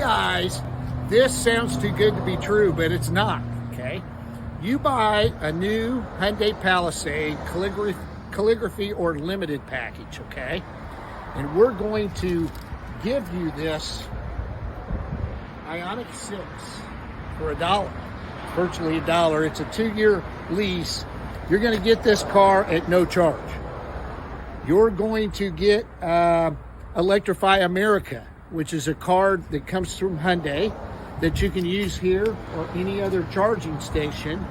guys, this sounds too good to be true, but it's not, okay? You buy a new Hyundai Palisade calligraphy or limited package, okay? And we're going to give you this IONIQ 6 for $1, virtually $1. It's a 2-year lease. You're going to get this car at no charge. You're going to get Electrify America, which is a card that comes from Hyundai that you can use here or any other charging station,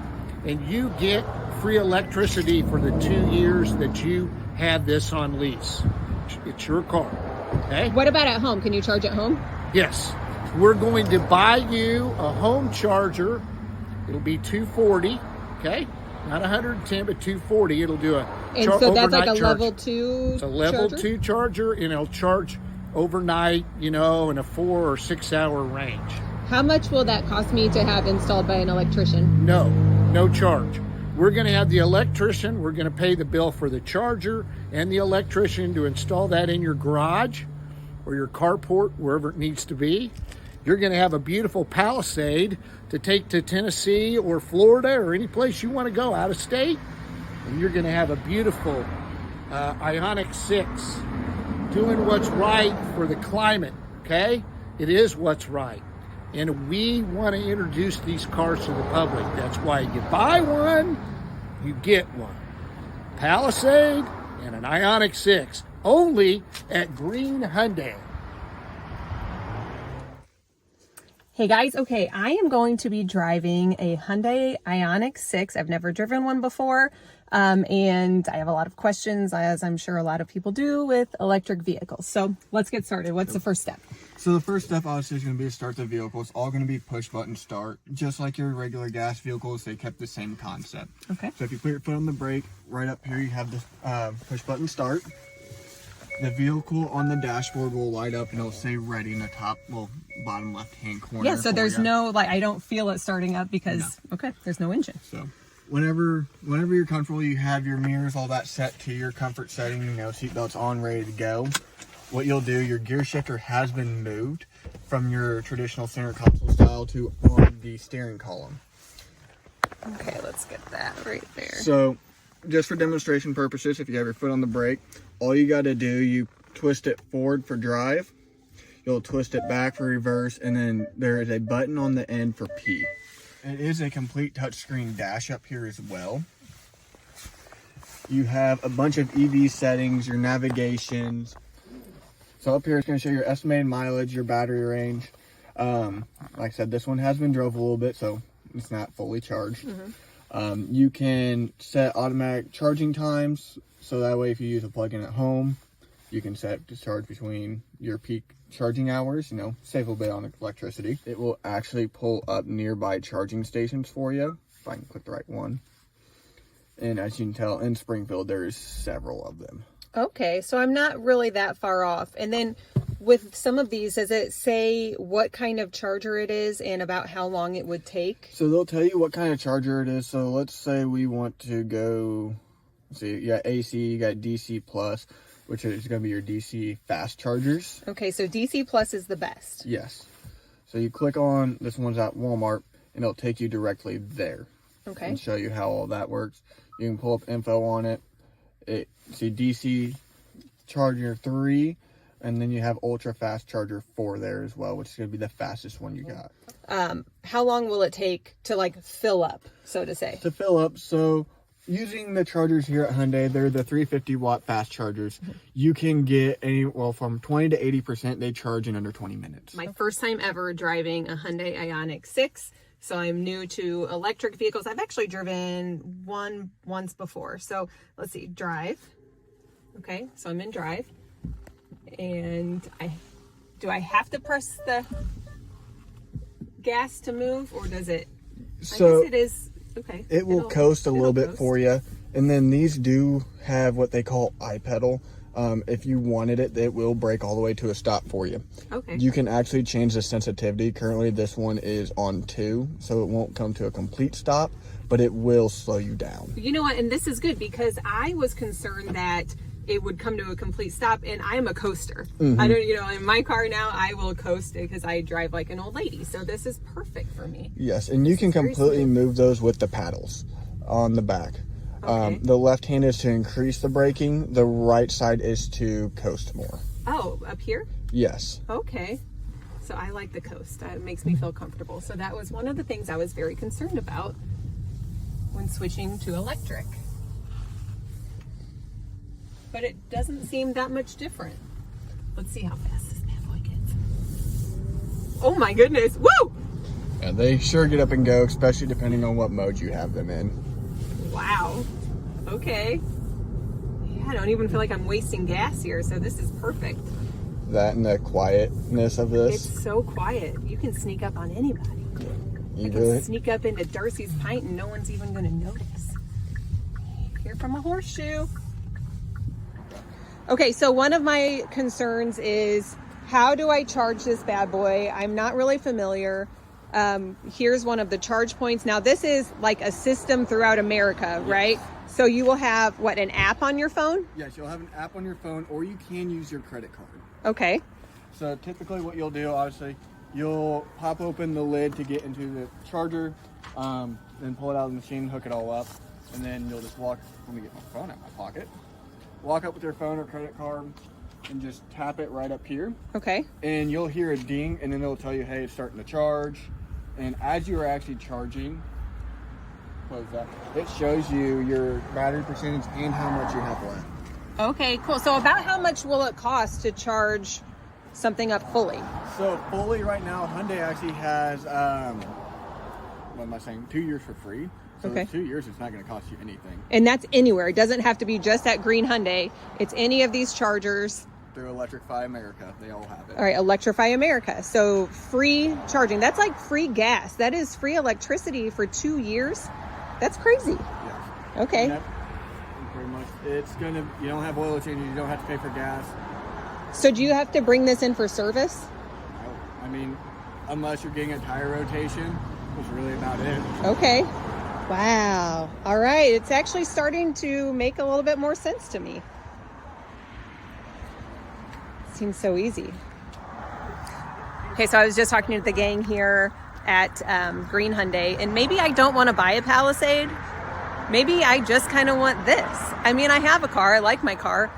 and you get free electricity for the 2 years that you have this on lease. It's your car, okay? What about at home? Can you charge at home? Yes. We're going to buy you a home charger. It'll be $240, okay? Not 110, but $240. It'll do a and so that's like a charge. level 2 It's a level charger? 2 charger, and it'll charge overnight, you know, in a 4 or 6 hour range. How much will that cost me to have installed by an electrician? No charge. We're going to have the electrician. We're going to pay the bill for the charger and the electrician to install that in your garage or your carport, wherever it needs to be. You're going to have a beautiful Palisade to take to Tennessee or Florida or any place you want to go out of state. And you're going to have a beautiful IONIQ 6 doing what's right for the climate, okay? It is what's right. And we want to introduce these cars to the public. That's why you buy one, you get one. Palisade and an IONIQ 6, only at Green Hyundai. Hey guys, okay, I am going to be driving a Hyundai IONIQ 6. I've never driven one before, and I have a lot of questions, as I'm sure a lot of people do with electric vehicles. So let's get started. What's the first step? So the first step obviously is going to be to start the vehicle. It's all going to be push button start. Just like your regular gas vehicles, they kept the same concept. Okay. So if you put your foot on the brake, right up here you have the push button start. The vehicle on the dashboard will light up and it'll say ready in the top, well, bottom left hand corner. Yeah, so there's no, like, I don't feel it starting up because, okay, there's no engine. So whenever you're comfortable, you have your mirrors, all that set to your comfort setting, you know, seatbelts on, ready to go. What you'll do, your gear shifter has been moved from your traditional center console style to on the steering column. Okay, let's get that right there. So just for demonstration purposes, if you have your foot on the brake, all you got to do, you twist it forward for drive, you'll twist it back for reverse, and then there is a button on the end for P. It is a complete touchscreen dash up here as well. You have a bunch of EV settings, your navigations. So up here it's going to show your estimated mileage, your battery range. Like I said, this one has been drove a little bit, so it's not fully charged. You can set automatic charging times, so that way if you use a plug-in at home, you can set to charge between your peak charging hours, you know, save a little bit on electricity. It will actually pull up nearby charging stations for you, if I can click the right one. And as you can tell, in Springfield, there's several of them. Okay, so I'm not really that far off. And then with some of these, does it say what kind of charger it is and about how long it would take? So they'll tell you what kind of charger it is. So let's say we want to go, let's see, you got AC, you got DC plus, which is going to be your DC fast chargers. Okay, so DC plus is the best. Yes. So you click on, this one's at Walmart, and it'll take you directly there. Okay. And show you how all that works. You can pull up info on it. See DC charger 3, and then you have ultra fast charger 4 there as well, which is going to be the fastest one you got. How long will it take to like fill up, so to say? To fill up, so using the chargers here at Hyundai, they're the 350 watt fast chargers. You can get from 20 to 80%, they charge in under 20 minutes. My first time ever driving a Hyundai IONIQ 6. So I'm new to electric vehicles. I've actually driven one once before. So let's see, drive. Okay, so I'm in drive. And do I have to press the gas to move, or does it? So I guess it is, okay. It will coast a little bit for you. And then these do have what they call iPedal. If you wanted it, it will brake all the way to a stop for you. Okay. You can actually change the sensitivity. Currently, this one is on 2, so it won't come to a complete stop, but it will slow you down. You know what? And this is good because I was concerned that it would come to a complete stop. And I'm a coaster. I don't, you know, in my car now, I will coast because I drive like an old lady. So this is perfect for me. Yes, and you can completely move those with the paddles on the back. Okay. The left hand is to increase the braking. The right side is to coast more. Oh, up here? Yes. Okay. So I like the coast. It makes me feel comfortable. So that was one of the things I was very concerned about when switching to electric. But it doesn't seem that much different. Let's see how fast this bad boy gets. Oh my goodness. Woo! Yeah, they sure get up and go, especially depending on what mode you have them in. Wow. Okay. Yeah, I don't even feel like I'm wasting gas here, so this is perfect. That and the quietness of this. It's so quiet. You can sneak up on anybody. I can really? sneak up into Darcy's pint and no one's even going to notice. Here from a horseshoe. Okay, so one of my concerns is, how do I charge this bad boy? I'm not really familiar. Here's one of the charge points. Now this is like a system throughout America, right? So you will have, what, an app on your phone? Yes, you'll have an app on your phone, or you can use your credit card. Okay. So typically what you'll do, obviously, you'll pop open the lid to get into the charger, then pull it out of the machine, hook it all up, and then you'll just walk, let me get my phone out of my pocket, walk up with your phone or credit card, and just tap it right up here. Okay. And you'll hear a ding, and then it'll tell you, hey, it's starting to charge. And as you are actually charging, close that, it shows you your battery percentage and how much you have left. Okay, cool. So about how much will it cost to charge something up fully? So fully right now, Hyundai actually has, what am I saying, 2 years for free. So Okay. 2 years, it's not going to cost you anything. And that's anywhere. It doesn't have to be just at Green Hyundai. It's any of these chargers. Through Electrify America, they all have it. All right, Electrify America. So free charging. That's like free gas. That is free electricity for 2 years. That's crazy. Yes. Okay. And pretty much, it's going to, you don't have oil changes, you don't have to pay for gas. So do you have to bring this in for service? I mean, unless you're getting a tire rotation, that's really about it. Okay. Wow. All right. It's actually starting to make a little bit more sense to me. Seems so easy. Okay, so I was just talking to the gang here at Green Hyundai, and maybe I don't want to buy a Palisade. Maybe I just kind of want this. I mean, I have a car. I like my car.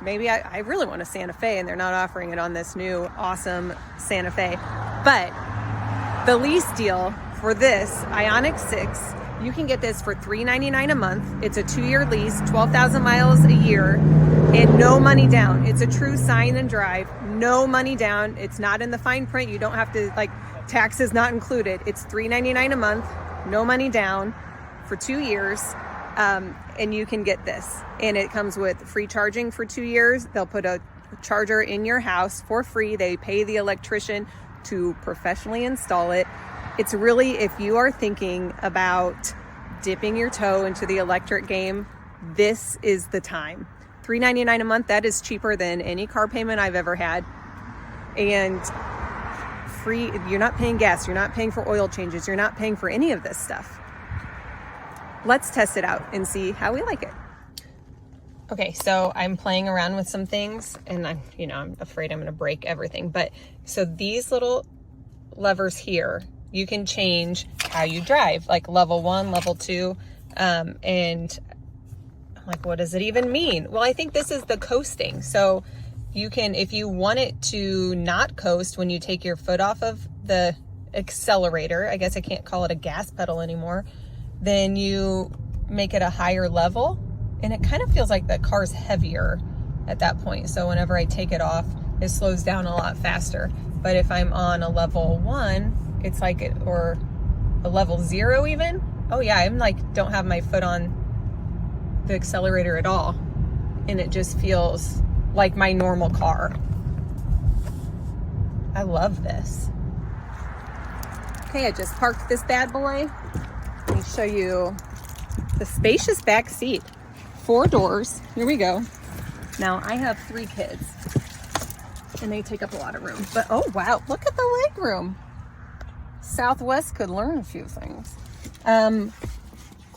Maybe I really want a Santa Fe, and they're not offering it on this new awesome Santa Fe. But the lease deal for this IONIQ 6, you can get this for $399 a month. It's a 2-year lease, 12,000 miles a year, and no money down. It's a true sign and drive. No money down. It's not in the fine print. You don't have to, like, taxes not included. It's $399 a month, no money down for 2 years. And you can get this. And it comes with free charging for 2 years. They'll put a charger in your house for free. They pay the electrician to professionally install it. It's really, if you are thinking about dipping your toe into the electric game, this is the time. $399 a month, that is cheaper than any car payment I've ever had. And free, you're not paying gas, you're not paying for oil changes, you're not paying for any of this stuff. Let's test it out and see how we like it. Okay, so I'm playing around with some things, and I'm afraid I'm gonna break everything. But so these little levers here, you can change how you drive, like level 1, level 2, and I'm like, what does it even mean? Well, I think this is the coasting. So you can, if you want it to not coast when you take your foot off of the accelerator, I guess I can't call it a gas pedal anymore, then you make it a higher level, and it kind of feels like the car's heavier at that point. So whenever I take it off, it slows down a lot faster. But if I'm on a level 1, it's like it, or a level 0 even. Oh yeah, I'm like, don't have my foot on the accelerator at all. And it just feels like my normal car. I love this. Okay, I just parked this bad boy. Let me show you the spacious back seat. 4 doors, here we go. Now I have 3 kids and they take up a lot of room, but oh wow, look at the leg room. Southwest could learn a few things.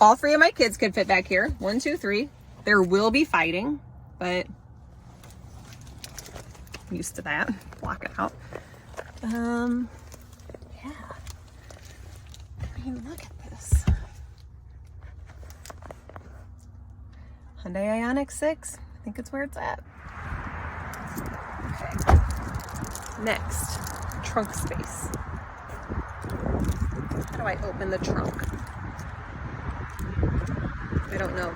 All 3 of my kids could fit back here. 1, 2, 3. There will be fighting, but I'm used to that. Block it out. Yeah. I mean, look at this. Hyundai IONIQ 6. I think it's where it's at. Okay. Next, trunk space. How do I open the trunk? I don't know.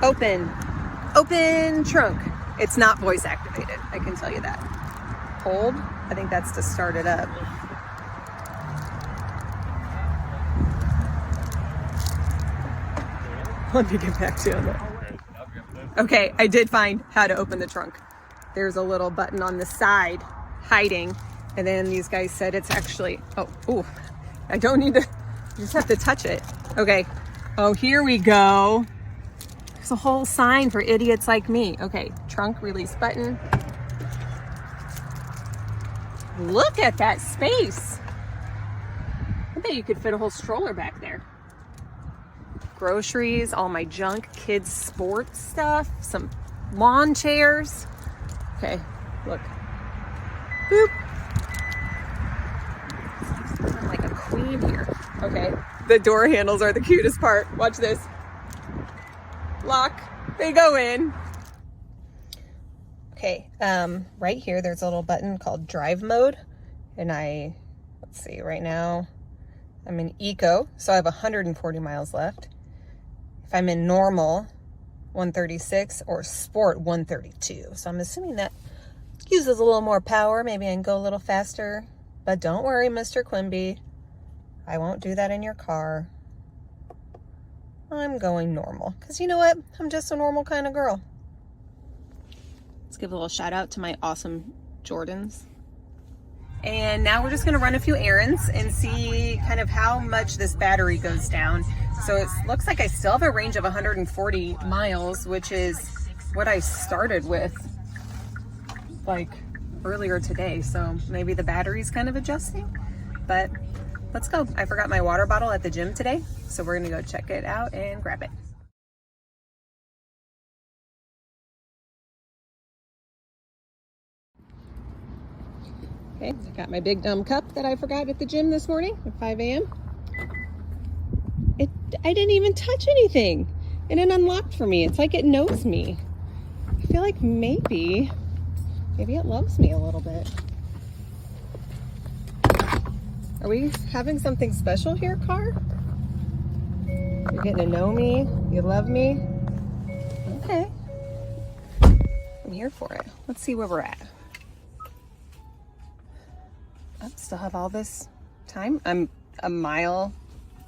Open trunk. It's not voice activated, I can tell you that. Hold, I think that's to start it up. Let me get back to you on that. Okay, I did find how to open the trunk. There's a little button on the side hiding, and then these guys said it's actually, I don't need to, you just have to touch it. Okay, oh, here we go. There's a whole sign for idiots like me. Okay, trunk release button. Look at that space. I bet you could fit a whole stroller back there. Groceries, all my junk, kids' sports stuff, some lawn chairs. Okay, look. Boop. I'm like a queen here. Okay, the door handles are the cutest part. Watch this. Lock, they go in. Okay, right here there's a little button called drive mode, and let's see, right now I'm in eco, so I have 140 miles left. If I'm in normal, 136, or sport, 132. So I'm assuming that uses a little more power. Maybe I can go a little faster, but don't worry, Mr. Quimby, I won't do that in your car. I'm going normal, because you know what? I'm just a normal kind of girl. Let's give a little shout out to my awesome Jordans. And now we're just gonna run a few errands and see kind of how much this battery goes down. So it looks like I still have a range of 140 miles, which is what I started with like earlier today. So maybe the battery's kind of adjusting, but let's go. I forgot my water bottle at the gym today, so we're gonna go check it out and grab it. Okay, I got my big dumb cup that I forgot at the gym this morning at 5 a.m. I didn't even touch anything, and it unlocked for me. It's like it knows me. I feel like maybe it loves me a little bit. Are we having something special here, car? You're getting to know me. You love me. Okay. I'm here for it. Let's see where we're at. I still have all this time. I'm a mile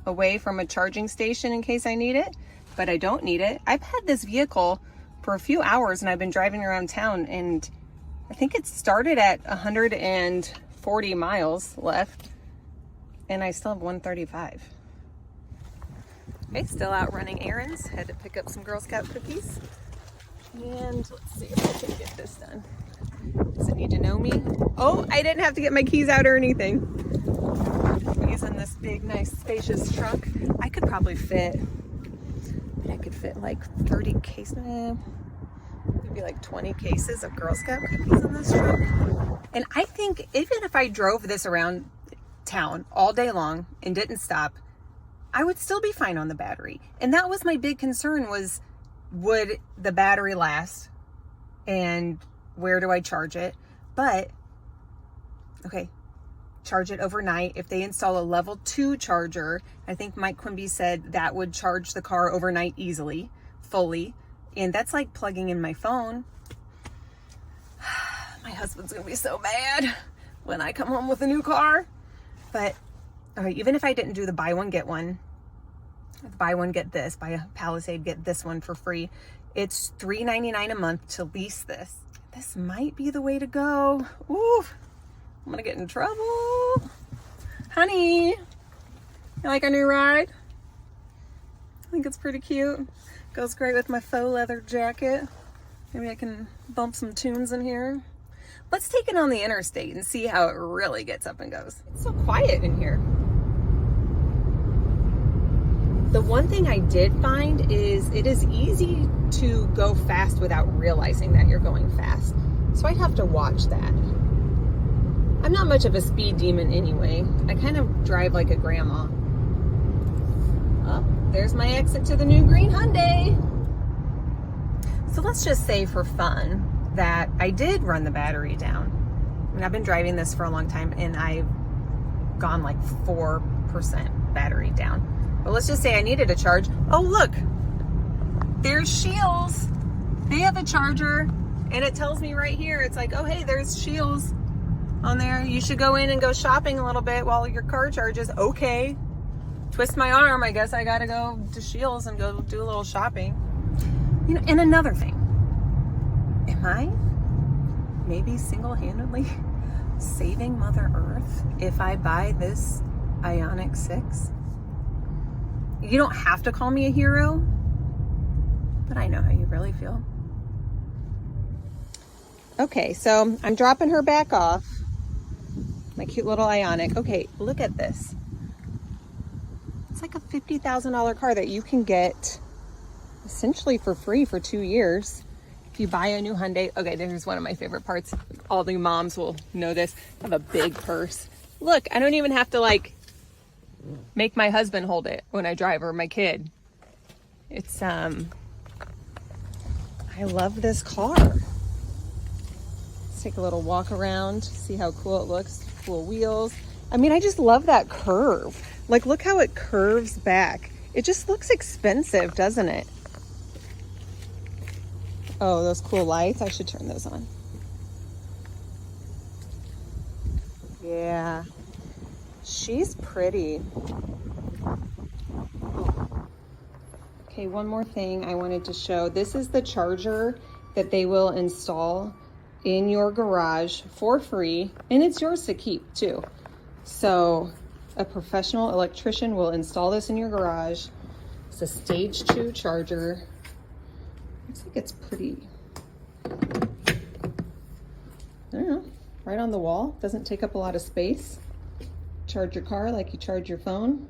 away from a charging station in case I need it, but I don't need it. I've had this vehicle for a few hours and I've been driving around town, and I think it started at 140 miles left and I still have 135. Okay, still out running errands. Had to pick up some Girl Scout cookies. And let's see if I can get this done. Does it need to know me? Oh, I didn't have to get my keys out or anything. I'm using this big, nice, spacious trunk. I could probably fit like 30 cases, maybe like 20 cases of Girl Scout cookies in this trunk. And I think even if I drove this around town all day long and didn't stop, I would still be fine on the battery. And that was my big concern, was would the battery last and where do I charge it? But okay, charge it overnight. If they install a level 2 charger, I think Mike Quimby said that would charge the car overnight easily, fully. And that's like plugging in my phone. My husband's gonna be so mad when I come home with a new car. But all right, even if I didn't do the buy one, get one, buy one, get this, buy a Palisade, get this one for free, it's $3.99 a month to lease this. This might be the way to go. Ooh, I'm gonna get in trouble. Honey, you like our new ride? I think it's pretty cute. Goes great with my faux leather jacket. Maybe I can bump some tunes in here. Let's take it on the interstate and see how it really gets up and goes. It's so quiet in here. The one thing I did find is it is easy to go fast without realizing that you're going fast. So I'd have to watch that. I'm not much of a speed demon anyway. I kind of drive like a grandma. Oh, there's my exit to the new green Hyundai. So let's just say for fun that I did run the battery down. I mean, I've been driving this for a long time and I've gone like 4% battery down. But let's just say I needed a charge. Oh, look, there's Shields. They have a charger and it tells me right here, it's like, oh, hey, there's Shields on there. You should go in and go shopping a little bit while your car charges. Okay. Twist my arm. I guess I got to go to Shields and go do a little shopping. You know, and another thing, am I maybe single-handedly saving Mother Earth if I buy this IONIQ 6? You don't have to call me a hero, but I know how you really feel. Okay, so I'm dropping her back off. My cute little IONIQ. Okay, look at this. It's like a $50,000 car that you can get essentially for free for 2 years. If you buy a new Hyundai. Okay, there's one of my favorite parts. All the moms will know this. I have a big purse. Look, I don't even have to like make my husband hold it when I drive, or my kid. It's I love this car. Let's take a little walk around, see how cool it looks. Cool wheels. I mean, I just love that curve. Like, look how it curves back. It just looks expensive, doesn't it? Oh, those cool lights. I should turn those on. Yeah. She's pretty. Okay, one more thing I wanted to show. This is the charger that they will install in your garage for free, and it's yours to keep too. So a professional electrician will install this in your garage. It's a stage 2 charger. Looks like it's pretty, I don't know, right on the wall. Doesn't take up a lot of space. Charge your car like you charge your phone.